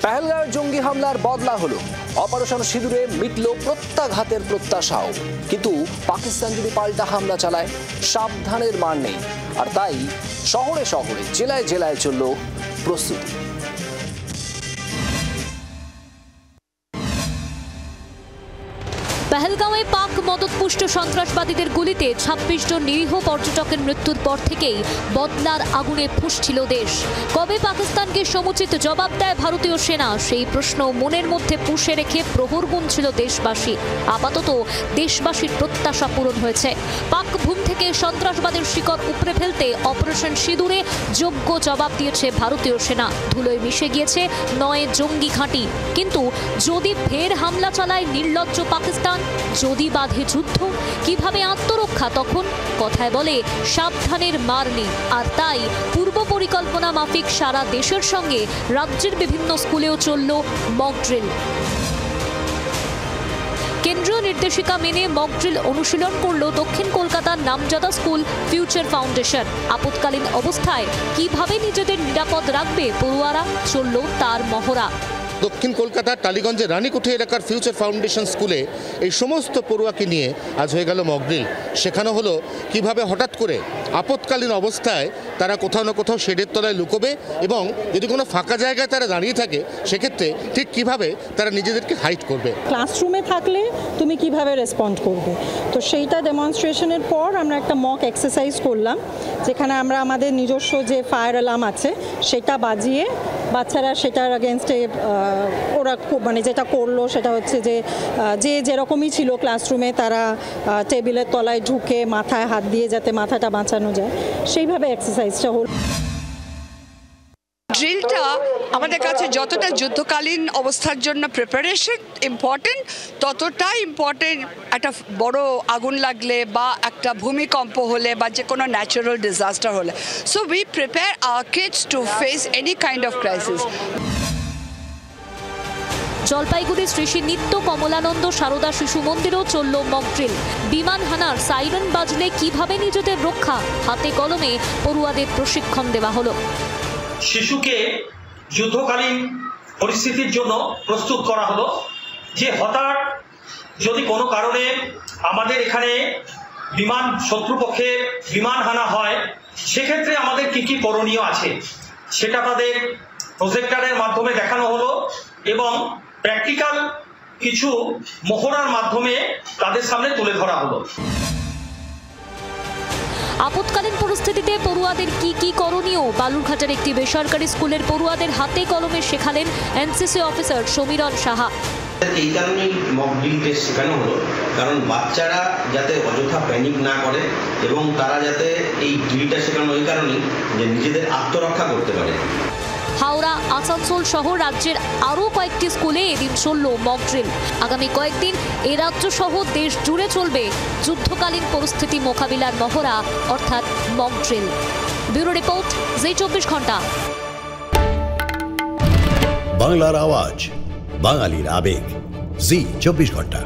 পেহেলগাঁওয়ের জঙ্গি হামলার বদলা হলো, অপারেশন সিঁদুরে মিটল প্রত্যাঘাতের প্রত্যাশাও। কিন্তু পাকিস্তান যদি পাল্টা হামলা চালায়, সাবধানের মান নেই। আর তাই শহরে শহরে, জেলায় জেলায় চলল প্রস্তুতি। পেহেলগাঁওয়ে পাক মদতপুষ্ট সন্ত্রাসবাদীদের গুলিতে ২৬ জন নিরীহ পর্যটকের মৃত্যুর পর থেকেই বদলার আগুনে ফুঁসছিল দেশ। কবে পাকিস্তানকে সমুচিত জবাব দেয় ভারতীয় সেনা, সেই প্রশ্ন মনের মধ্যে পুষে রেখে প্রহর গুনছিল দেশবাসী। আপাতত দেশবাসীর প্রত্যাশা পূরণ হয়েছে। পাক ভূম থেকে সন্ত্রাসবাদের শিকড় উপড়ে ফেলতে অপারেশন সিঁদুরে যোগ্য জবাব দিয়েছে ভারতীয় সেনা। ধুলোয় মিশে গিয়েছে ৯ জঙ্গি ঘাঁটি। কিন্তু যদি ফের হামলা চালায় নির্লজ্জ পাকিস্তান, যদি বাঁধে যুদ্ধ, কিভাবে আত্মরক্ষা তখন? কথায় বলে সাবধানের মার নেই। আর তাই পূর্ব পরিকল্পনা মাফিক সারা দেশের সঙ্গে রাজ্যের বিভিন্ন স্কুলেও চলল মক ড্রিল। কেন্দ্রীয় নির্দেশিকা মেনে মক ড্রিল অনুশীলন করল দক্ষিণ কলকাতার নামজাদা স্কুল ফিউচার ফাউন্ডেশন। আপৎকালীন অবস্থায় কিভাবে নিজেদের নিরাপদ রাখবে পড়ুয়ারা, চলল তার মহড়া। দক্ষিণ কলকাতার টালিগঞ্জের রানীকুঠি এলাকার ফিউচার ফাউন্ডেশন স্কুলে এই সমস্ত পড়ুয়াকে নিয়ে আজ হয়ে গেল মক ড্রিল। শেখানো হলো কিভাবে হঠাৎ করে আপৎকালীন অবস্থায় তারা কোথাও না কোথাও শেডের তলায় লুকোবে, এবং যদি কোনো ফাঁকা জায়গায় তারা দাঁড়িয়ে থাকে সেক্ষেত্রে ঠিক কিভাবে তারা নিজেদেরকে হাইড করবে। ক্লাসরুমে থাকলে তুমি কিভাবে রেসপন্ড করবে, তো সেইটা ডেমনস্ট্রেশনের পর আমরা একটা মক এক্সারসাইজ করলাম, যেখানে আমরা আমাদের নিজস্ব যে ফায়ার অ্যালার্ম আছে সেটা বাজিয়ে বাচ্চারা সেটার এগেনস্টে ওরা মানে যেটা করলো সেটা হচ্ছে যে যেরকমই ছিল ক্লাসরুমে তারা টেবিলের তলায় ঢুকে মাথায় হাত দিয়ে যাতে মাথাটা বাঁচানো যায়, সেইভাবে এক্সারসাইজটা হল। ড্রিলটা আমাদের কাছে যতটা যুদ্ধকালীন অবস্থার জন্য প্রিপারেশন ইম্পর্টেন্ট, ততটাই ইম্পর্টেন্ট একটা বড় আগুন লাগলে বা একটা ভূমিকম্প হলে বা যে কোনো ন্যাচারাল ডিজাস্টার হলে। So we prepare our kids to face any kind of crisis. Jalpaiguri Shri Shri Nitya Kamalananda Sarada শিশু মন্দিরেও চলল মক ড্রিল। বিমান হানার সাইরেন বাজলে কিভাবে নিজেদের রক্ষা, হাতে কলমে পড়ুয়াদের প্রশিক্ষণ দেওয়া হলো। শিশুকে যুদ্ধকালীন পরিস্থিতির জন্য প্রস্তুত করা হলো, যে হঠাৎ যদি কোনো কারণে আমাদের এখানে শত্রুপক্ষের বিমান হানা হয়, সেক্ষেত্রে আমাদের কি কি করণীয় আছে সেটা তাদের প্রজেক্টরের মাধ্যমে দেখানো হলো, এবং প্র্যাকটিক্যাল কিছু মহড়ার মাধ্যমে তাদের সামনে তুলে ধরা হলো। আপৎকালীন পরিস্থিতিতে পড়ুয়াদের কি কি করণীয়, বালুরঘাটের একটি বেসরকারি স্কুলের পড়ুয়াদের হাতে কলমে শেখালেন এনসিসি অফিসার সমীরণ সাহা। এই কারণেই মক ড্রিল টেস্ট শেখানো হলো, কারণ বাচ্চারা যাতে অযথা প্যানিক না করে এবং তারা যাতে এই ড্রিলটা শেখানো এই কারণেই যে নিজেদের আত্মরক্ষা করতে পারে। হাওড়া, আসানসোল সহ রাজ্যের আরও কয়েকটি স্কুলে এদিন চলল মক ড্রিল। আগামী কয়েকদিন এ রাজ্য সহ দেশ জুড়ে চলবে যুদ্ধকালীন পরিস্থিতি মোকাবিলার মহড়া, অর্থাৎ মক ড্রিল। ব্যুরো রিপোর্ট, জি 24 ঘন্টা। বাংলার আওয়াজ, বাঙালির আবেগ, জি 24 ঘন্টা।